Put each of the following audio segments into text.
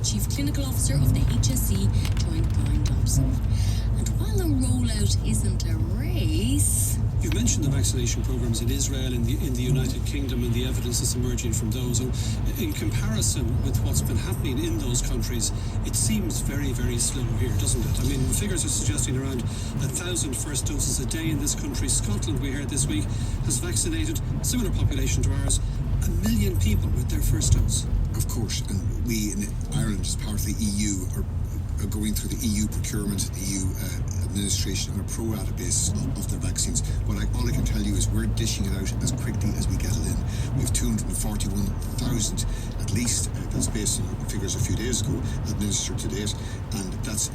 Chief Clinical Officer of the HSE, joined Brian Dobson. And while the rollout isn't a race... You've mentioned the vaccination programmes in Israel, in the United Kingdom, and the evidence that's emerging from those. And in comparison with what's been happening in those countries, it seems very, very slow here, doesn't it? I mean, the figures are suggesting around 1,000 first doses a day in this country. Scotland, we heard this week, has vaccinated a similar population to ours, 1 million people with their first dose. Of course, and we in Ireland, as part of the EU, are going through the EU procurement, the EU administration on a pro rata basis of the vaccines. All I can tell you is we're dishing it out as quickly as we get it in. We have 241,000 at least, that's based on figures a few days ago, administered to date, and that's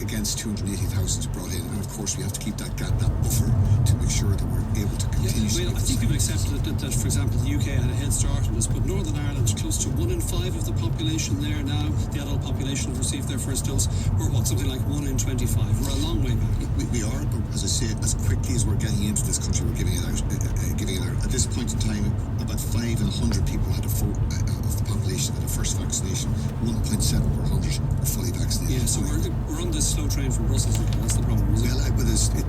against 280,000 brought in. And of course we have to keep that gap, that buffer, to make sure that we're able to continue. Yeah, well, I think we've accepted that, for example, the UK had a head start on this, but Northern Ireland, close to 1 in 5 of the population there now, the adult population have received their first dose. We're something like 1 in 25. We're a long way back. We are, but as I say, as quickly as we're getting into this country, we're giving it out. At this point in time, about 5 in 100 people had of the population had a first vaccination. 1.7 per 100 are fully vaccinated. Yeah, so we're on this slow train from Brussels. That's the problem.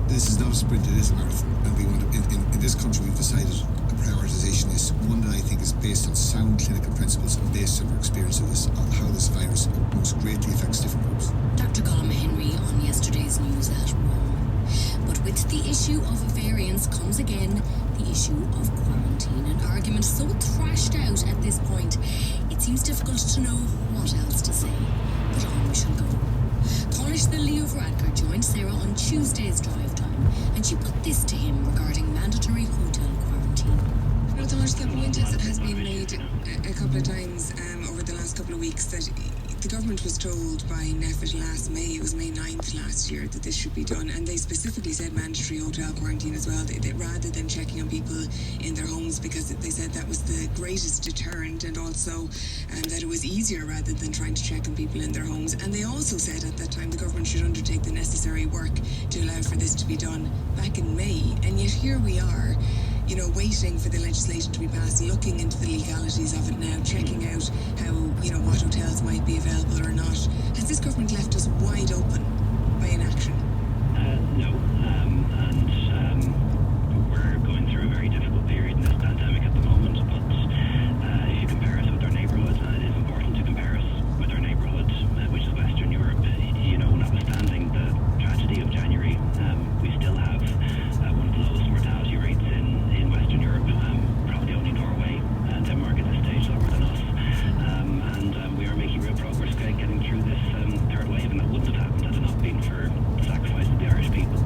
This is not a sprint; it is a marathon, and we want to. In this country, we've decided a prioritisation is one that I think is based on sound clinical principles and based on our experience of this, how this virus most greatly affects different groups. Dr. Colm Henry on yesterday's news at Rome. But with the issue of variants comes again the issue of quarantine, an argument so thrashed out at this point, it seems difficult to know what else to say. But on we shall go. Taoiseach Leo Varadkar joined Sarah on Tuesday's drive time, and she put this to him regarding mandatory hotel quarantine. Well, Taoiseach, the point has been made a couple of times over the last couple of weeks that the government was told by NPHET last May, it was May 9th last year, that this should be done, and they specifically said mandatory hotel quarantine as well, that rather than checking on people in their homes, because they said that was the greatest deterrent, and also that it was easier rather than trying to check on people in their homes. And they also said at that time the government should undertake the necessary work to allow for this to be done back in May, and yet here we are, waiting for the legislation to be passed, looking into the legalities of it now, checking out how, what hotels might be available or not. Has this government left us wide open by inaction? No, and we're going through a very difficult period in this pandemic at the moment, but if you compare us with our neighbourhoods, and it is important to compare us with our neighbourhood, which is Western Europe, notwithstanding the tragedy of January, we still have one of the lowest mortality rates in Western Europe, probably only Norway and Denmark at this stage lower than us, and we are making real progress getting through this third wave, and that wouldn't have happened had it not been for the sacrifice of the Irish people.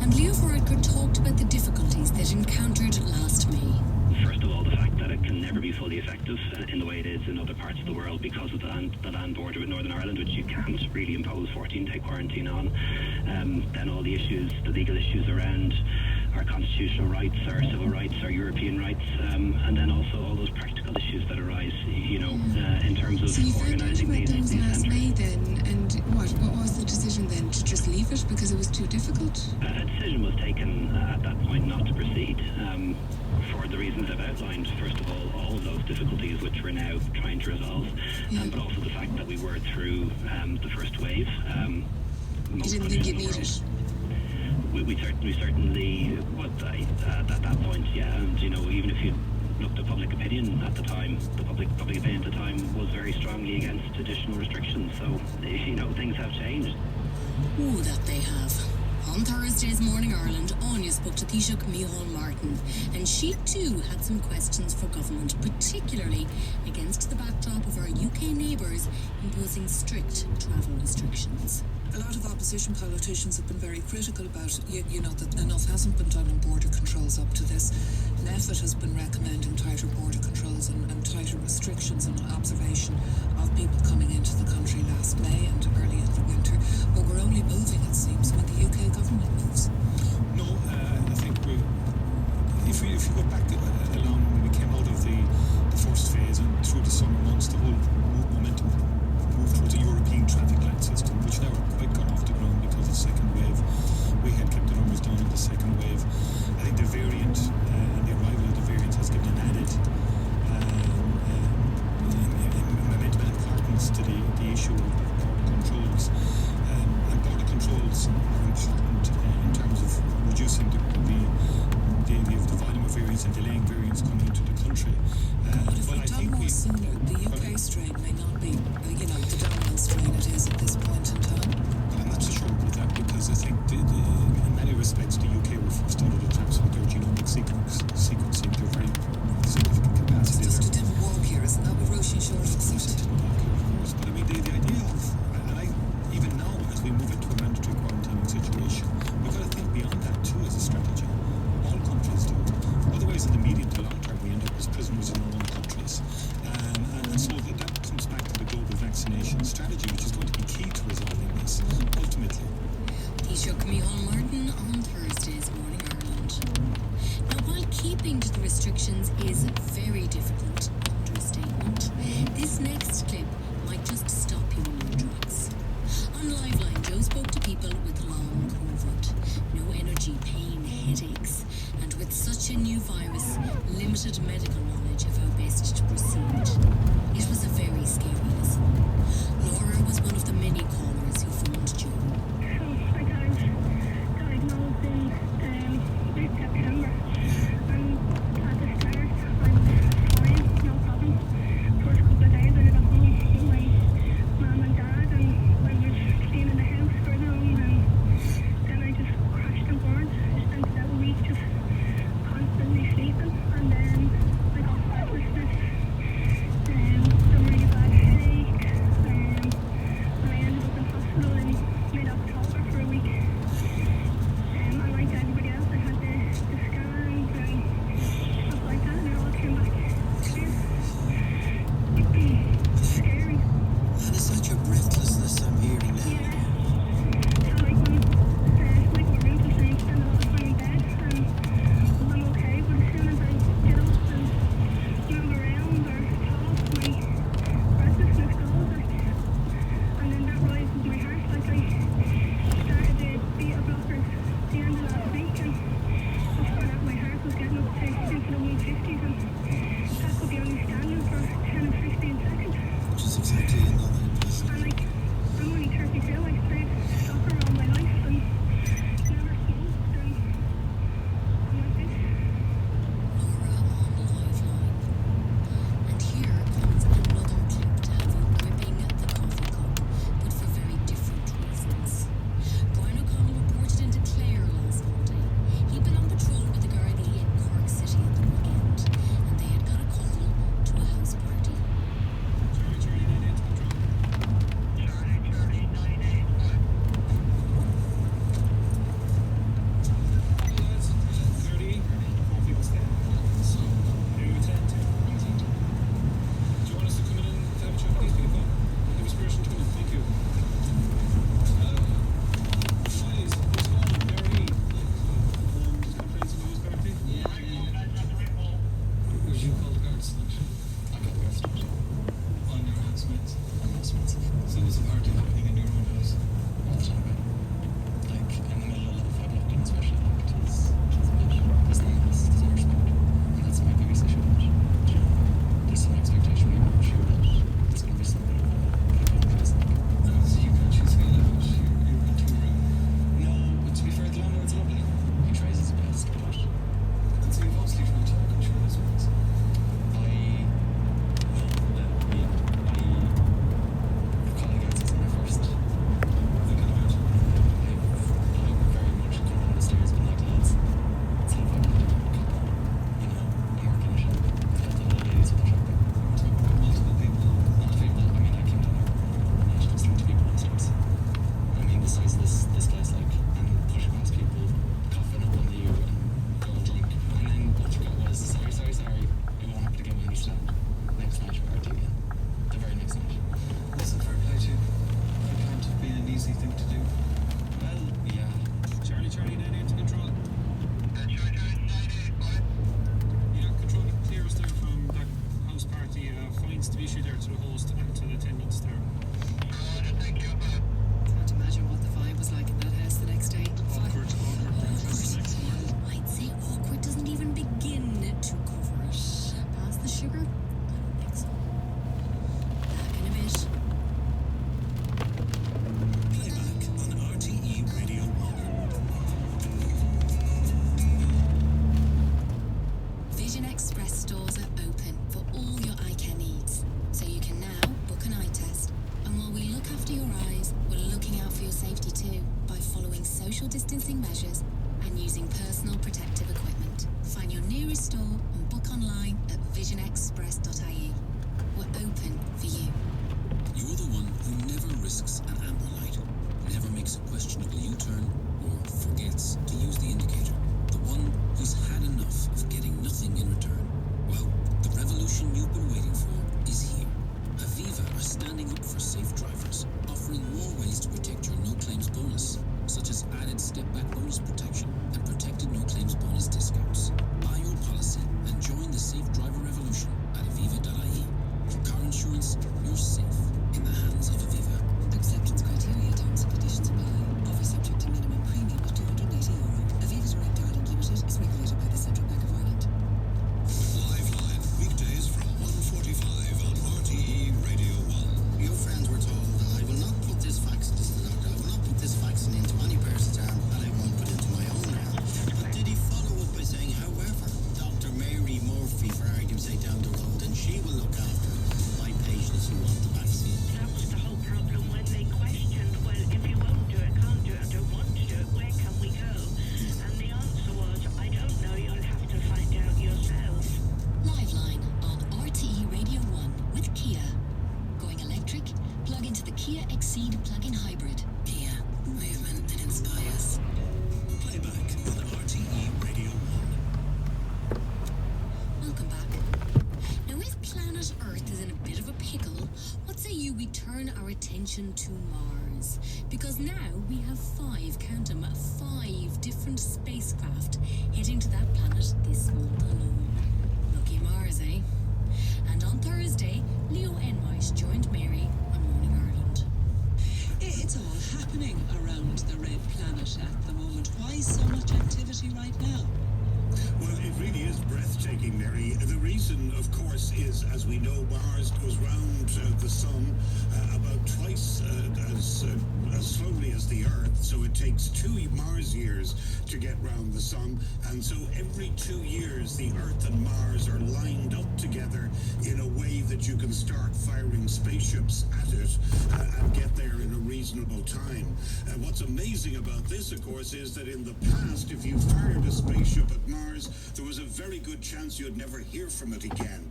And Leo Varadkar talked about the difficulties they'd encountered last May. First of all, the fact that it can never be fully effective in the way it is in other parts of the world because of the land border with Northern Ireland, which you can't really impose 14-day quarantine on. Then all the issues, the legal issues around our constitutional rights, our civil rights, our European rights, and then also all those practical issues that arise, in terms of so you organising found out about those last centres. May then, and what was the decision then, to just leave it because it was too difficult? A decision was taken at that point not to proceed for the reasons I've outlined. First of all of those difficulties which we're now trying to resolve, but also the fact that we were through the first wave. You didn't think you'd need it? We certainly would at that point, yeah. And even if you looked at public opinion at the time, the public opinion at the time was very strongly against additional restrictions. So things have changed. Oh, that they have. On Thursday's Morning Ireland, Anya spoke to Taoiseach Micheál Martin, and she too had some questions for government, particularly against the backdrop of our UK neighbours imposing strict travel restrictions. A lot of opposition politicians have been very critical about, that enough hasn't been done on border controls up to this. NPHET has been recommending tighter border controls and tighter restrictions and observation of people coming into the country last May and early in the winter. But we're only moving, it seems, when the UK government moves. No, I think if you go back along when we came out of the first phase and through the summer months, the whole momentum moved towards a European traffic light system, which now are quite got off the ground because of the second wave. We had kept the numbers down in the second wave. I think the variant and the arrival of the variant has given an added momentum and important issue of border controls. And border controls are important in terms of reducing the volume of variants and delaying variants coming into the country. But if we've done more sooner, the UK strain may not be, the dominant strain it is at this point in time. Well, I'm not so sure about that, because I think in many respects the UK were first out of the traps with their genomic sequencing. They're very significant capacity. It's just a different walk here, isn't that what Roisin Short had said? Of course, but I mean the idea of, and I even now as we move into a mandatory quarantining situation, we've got to think beyond that too as a strategy. All countries do. Otherwise, in the medium to long term, we end up as prisoners in our own countries. And so that comes back to the global vaccination strategy, which is going to be key to resolving this, ultimately. Taoiseach Micheál Martin on Thursday's Morning Ireland. Now, while keeping to the restrictions is very difficult, understatement, this next clip might just stop you in your tracks. On Liveline, Joe spoke to people with long COVID, no energy, pain, headaches, and with such a new virus, limited medical knowledge of how best to proceed. It was a very scary listen. Laura was one of the many callers who phoned Joe. So I got diagnosed in mid-September, and at the start I was fine, no problem. First couple of days I got home with my mum and dad, and I was cleaning the house for them, and then I just crashed and burned. I spent about a week just constantly sleeping, and then I social distancing measures and using personal protective equipment. Find your nearest store and book online at visionexpress.ie. We're open for you. You're the one who never risks an amber light, never makes a questionable U-turn, or forgets to use the indicator. The one who's had enough of getting nothing in return. Well, the revolution you've been waiting for is here. Aviva are standing up for safe drivers, offering more ways to protect your no-claims bonus, such as added step-back bonus protection and protected no-claims bonus discounts. Buy your policy and join the safe driver revolution at aviva.ie. For car insurance, you're safe in the hands of Aviva. Acceptance criteria, terms and conditions apply. Offer subject to minimum premium of €280. Aviva Direct Ireland Limited is regulated by the Central Bank of Ireland. Liveline, weekdays from 1:45 on RTE Radio 1. Your friends were told, I will not put this vaccine, this is the doctor, I will not put this vaccine into any person's arm that I won't put into my own arm. But did he follow up by saying, however, Dr. Mary Murphy, for argument's sake, down the road, and she will look after my patients who want the vaccine. That was the whole problem when they questioned, well, if you won't do it, can't do it, don't want to do it, where can we go? And the answer was, I don't know, you'll have to find out yourself. Liveline on RTE Radio 1 with Kia. Going electric? Plug into the Kia Exceed plug-in hybrid. Kia. Movement that inspires. Playback on RTE Radio 1. Welcome back. Now, if planet Earth is in a bit of a pickle, what say you we turn our attention to Mars? Because now we have 5 different spacecraft heading to that planet this month alone. Lucky Mars, eh? And on Thursday, Leo Enright joined Mary on Morning Ireland. It's all happening around the red planet at the moment. Why so much activity right now? Well, it really is breathtaking, Mary. The reason, of course, is, as we know, Mars goes round the Sun about twice as slowly as the Earth. So it takes 2 Mars years to get round the Sun. And so every 2 years, the Earth and Mars are lined up together in a way that you can start firing spaceships at it and get there in a reasonable time. What's amazing about this, of course, is that in the past, if you fired a spaceship at Mars, there was a very good chance you'd never hear from it again.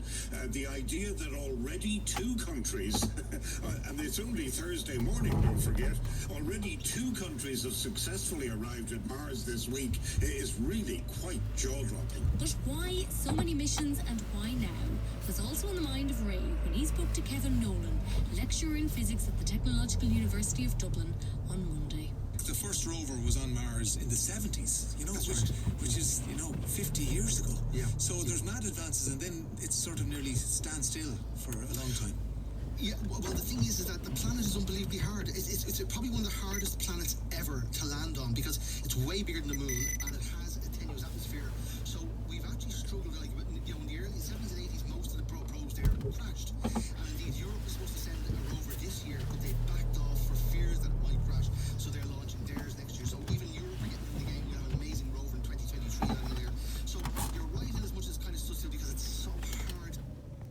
The idea that already 2 countries, and it's only Thursday morning, don't forget, already 2 countries have successfully arrived at Mars this week is really quite jaw-dropping. But why so many missions and why now was also on the mind of Ray when he spoke to Kevin Nolan, lecturer in physics at the Technological University of Dublin, on Monday. The first rover was on Mars in the 70s, which is 50 years ago. Yeah. So there's mad advances, and then it's sort of nearly standstill for a long time. Yeah, well, the thing is that the planet is unbelievably hard. It's probably one of the hardest planets ever to land on because it's way bigger than the moon and it has a tenuous atmosphere. So we've actually struggled, in the early 70s and 80s, most of the probes there crashed.